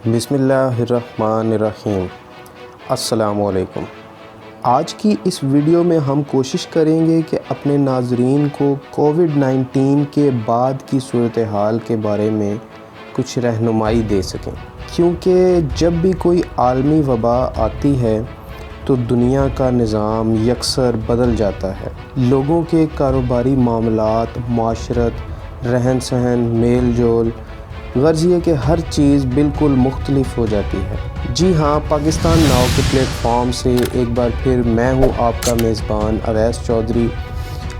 بسم اللہ الرحمن الرحیم۔ السلام علیکم۔ آج کی اس ویڈیو میں ہم کوشش کریں گے کہ اپنے ناظرین کو کووڈ-19 کے بعد کی صورتحال کے بارے میں کچھ رہنمائی دے سکیں، کیونکہ جب بھی کوئی عالمی وبا آتی ہے تو دنیا کا نظام یکسر بدل جاتا ہے۔ لوگوں کے کاروباری معاملات، معاشرت، رہن سہن، میل جول، غرض یہ کہ ہر چیز بالکل مختلف ہو جاتی ہے۔ جی ہاں، پاکستان ناؤ کے پلیٹ فارم سے ایک بار پھر میں ہوں آپ کا میزبان اویس چودھری۔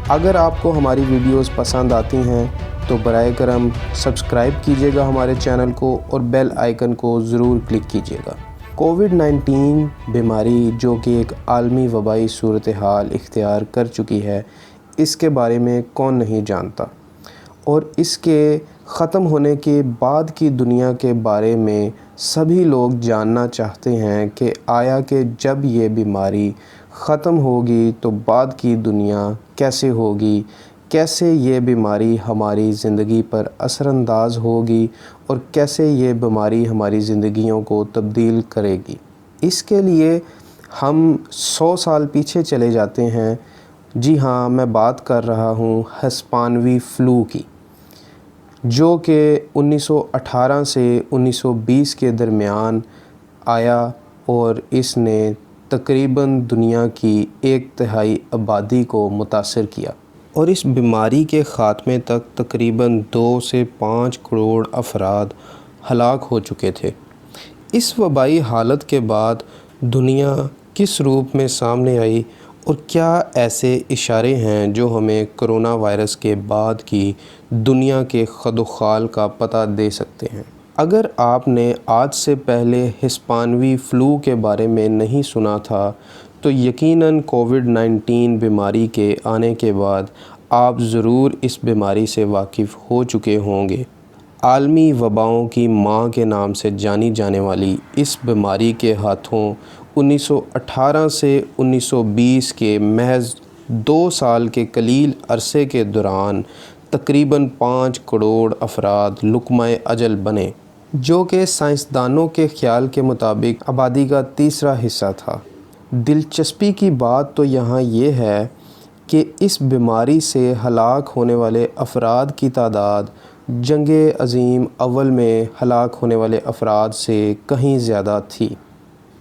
اگر آپ کو ہماری ویڈیوز پسند آتی ہیں تو برائے کرم سبسکرائب کیجیے گا ہمارے چینل کو اور بیل آئیکن کو ضرور کلک کیجیے گا۔ کووڈ-19 بیماری جو کہ ایک عالمی وبائی صورتحال اختیار کر چکی ہے، اس کے بارے میں کون نہیں جانتا، اور اس کے ختم ہونے کے بعد کی دنیا کے بارے میں سبھی لوگ جاننا چاہتے ہیں کہ آیا کہ جب یہ بیماری ختم ہوگی تو بعد کی دنیا کیسے ہوگی، کیسے یہ بیماری ہماری زندگی پر اثر انداز ہوگی اور کیسے یہ بیماری ہماری زندگیوں کو تبدیل کرے گی۔ اس کے لیے ہم 100 سال پیچھے چلے جاتے ہیں۔ جی ہاں، میں بات کر رہا ہوں ہسپانوی فلو کی، جو کہ 1918 سے 1920 کے درمیان آیا اور اس نے تقریباً دنیا کی 1/3 آبادی کو متاثر کیا، اور اس بیماری کے خاتمے تک تقریباً 2 سے 5 کروڑ افراد ہلاک ہو چکے تھے۔ اس وبائی حالت کے بعد دنیا کس روپ میں سامنے آئی اور کیا ایسے اشارے ہیں جو ہمیں کرونا وائرس کے بعد کی دنیا کے خد و خال کا پتہ دے سکتے ہیں؟ اگر آپ نے آج سے پہلے ہسپانوی فلو کے بارے میں نہیں سنا تھا تو یقیناً کووڈ-19 بیماری کے آنے کے بعد آپ ضرور اس بیماری سے واقف ہو چکے ہوں گے۔ عالمی وباؤں کی ماں کے نام سے جانی جانے والی اس بیماری کے ہاتھوں 1918 سے 1920 کے محض 2 سال کے قلیل عرصے کے دوران تقریباً 5 کروڑ افراد لقمہ اجل بنے، جو کہ سائنسدانوں کے خیال کے مطابق آبادی کا تیسرا حصہ تھا۔ دلچسپی کی بات تو یہاں یہ ہے کہ اس بیماری سے ہلاک ہونے والے افراد کی تعداد جنگ عظیم اول میں ہلاک ہونے والے افراد سے کہیں زیادہ تھی۔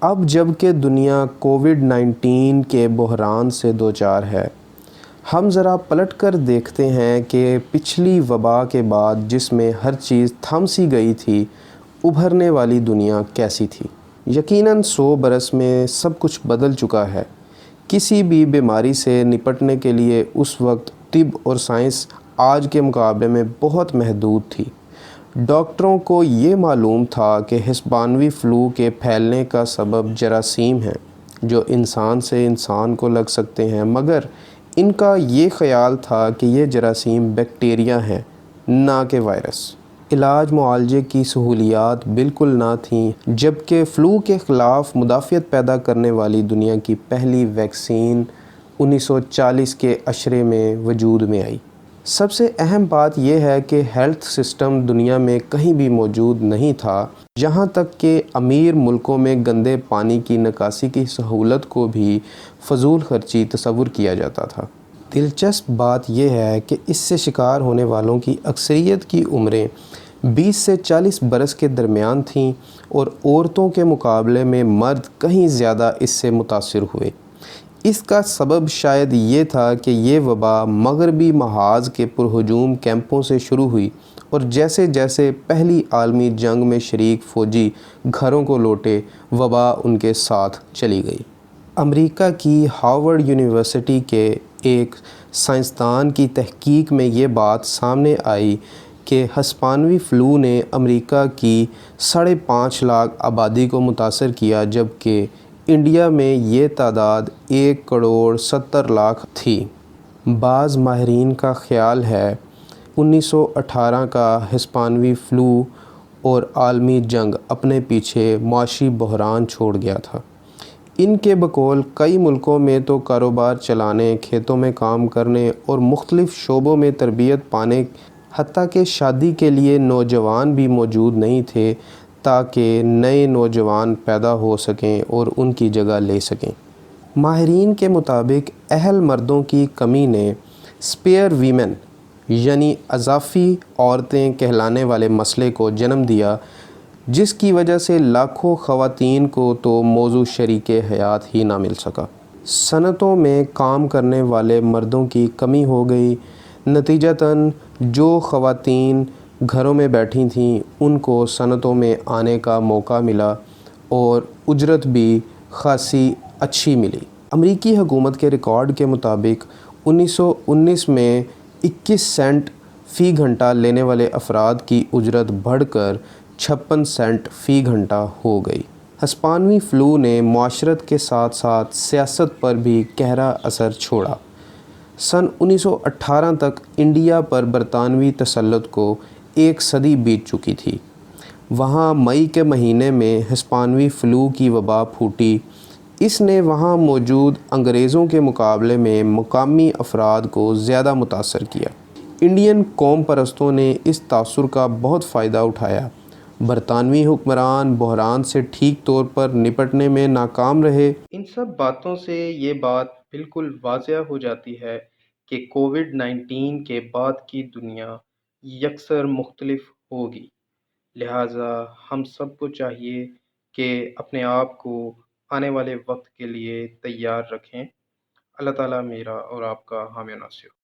اب جب کہ دنیا کووڈ-19 کے بحران سے دوچار ہے، ہم ذرا پلٹ کر دیکھتے ہیں کہ پچھلی وبا کے بعد جس میں ہر چیز تھم سی گئی تھی، ابھرنے والی دنیا کیسی تھی۔ یقیناً 100 برس میں سب کچھ بدل چکا ہے۔ کسی بھی بیماری سے نپٹنے کے لیے اس وقت طب اور سائنس آج کے مقابلے میں بہت محدود تھی۔ ڈاکٹروں کو یہ معلوم تھا کہ ہسپانوی فلو کے پھیلنے کا سبب جراثیم ہیں جو انسان سے انسان کو لگ سکتے ہیں، مگر ان کا یہ خیال تھا کہ یہ جراثیم بیکٹیریا ہیں، نہ کہ وائرس۔ علاج معالجے کی سہولیات بالکل نہ تھیں، جبکہ فلو کے خلاف مدافعت پیدا کرنے والی دنیا کی پہلی ویکسین 1940 کے عشرے میں وجود میں آئی۔ سب سے اہم بات یہ ہے کہ ہیلتھ سسٹم دنیا میں کہیں بھی موجود نہیں تھا، جہاں تک کہ امیر ملکوں میں گندے پانی کی نکاسی کی سہولت کو بھی فضول خرچی تصور کیا جاتا تھا۔ دلچسپ بات یہ ہے کہ اس سے شکار ہونے والوں کی اکثریت کی عمریں 20 سے 40 برس کے درمیان تھیں، اور عورتوں کے مقابلے میں مرد کہیں زیادہ اس سے متاثر ہوئے۔ اس کا سبب شاید یہ تھا کہ یہ وبا مغربی محاذ کے پرہجوم کیمپوں سے شروع ہوئی، اور جیسے جیسے پہلی عالمی جنگ میں شریک فوجی گھروں کو لوٹے، وبا ان کے ساتھ چلی گئی۔ امریکہ کی ہارورڈ یونیورسٹی کے ایک سائنسدان کی تحقیق میں یہ بات سامنے آئی کہ ہسپانوی فلو نے امریکہ کی 5.5 لاکھ آبادی کو متاثر کیا، جبکہ انڈیا میں یہ تعداد 1 کروڑ 70 لاکھ تھی۔ بعض ماہرین کا خیال ہے 1918 کا ہسپانوی فلو اور عالمی جنگ اپنے پیچھے معاشی بحران چھوڑ گیا تھا۔ ان کے بقول کئی ملکوں میں تو کاروبار چلانے، کھیتوں میں کام کرنے اور مختلف شعبوں میں تربیت پانے، حتیٰ کہ شادی کے لیے نوجوان بھی موجود نہیں تھے، تاکہ نئے نوجوان پیدا ہو سکیں اور ان کی جگہ لے سکیں۔ ماہرین کے مطابق اہل مردوں کی کمی نے اسپیئر ویمن یعنی اضافی عورتیں کہلانے والے مسئلے کو جنم دیا، جس کی وجہ سے لاکھوں خواتین کو تو موزوں شریک حیات ہی نہ مل سکا۔ صنعتوں میں کام کرنے والے مردوں کی کمی ہو گئی، نتیجتاً جو خواتین گھروں میں بیٹھی تھیں ان کو صنعتوں میں آنے کا موقع ملا اور اجرت بھی خاصی اچھی ملی۔ امریکی حکومت کے ریکارڈ کے مطابق 1919 میں 21 سینٹ فی گھنٹہ لینے والے افراد کی اجرت بڑھ کر 56 سینٹ فی گھنٹہ ہو گئی۔ ہسپانوی فلو نے معاشرت کے ساتھ ساتھ سیاست پر بھی گہرا اثر چھوڑا۔ سن 1918 تک انڈیا پر برطانوی تسلط کو ایک صدی بیت چکی تھی۔ وہاں مئی کے مہینے میں ہسپانوی فلو کی وبا پھوٹی۔ اس نے وہاں موجود انگریزوں کے مقابلے میں مقامی افراد کو زیادہ متاثر کیا۔ انڈین قوم پرستوں نے اس تاثر کا بہت فائدہ اٹھایا۔ برطانوی حکمران بحران سے ٹھیک طور پر نپٹنے میں ناکام رہے۔ ان سب باتوں سے یہ بات بالکل واضح ہو جاتی ہے کہ کووڈ-19 کے بعد کی دنیا یکسر مختلف ہوگی، لہٰذا ہم سب کو چاہیے کہ اپنے آپ کو آنے والے وقت کے لیے تیار رکھیں۔ اللہ تعالیٰ میرا اور آپ کا حامی و ناصر ہو۔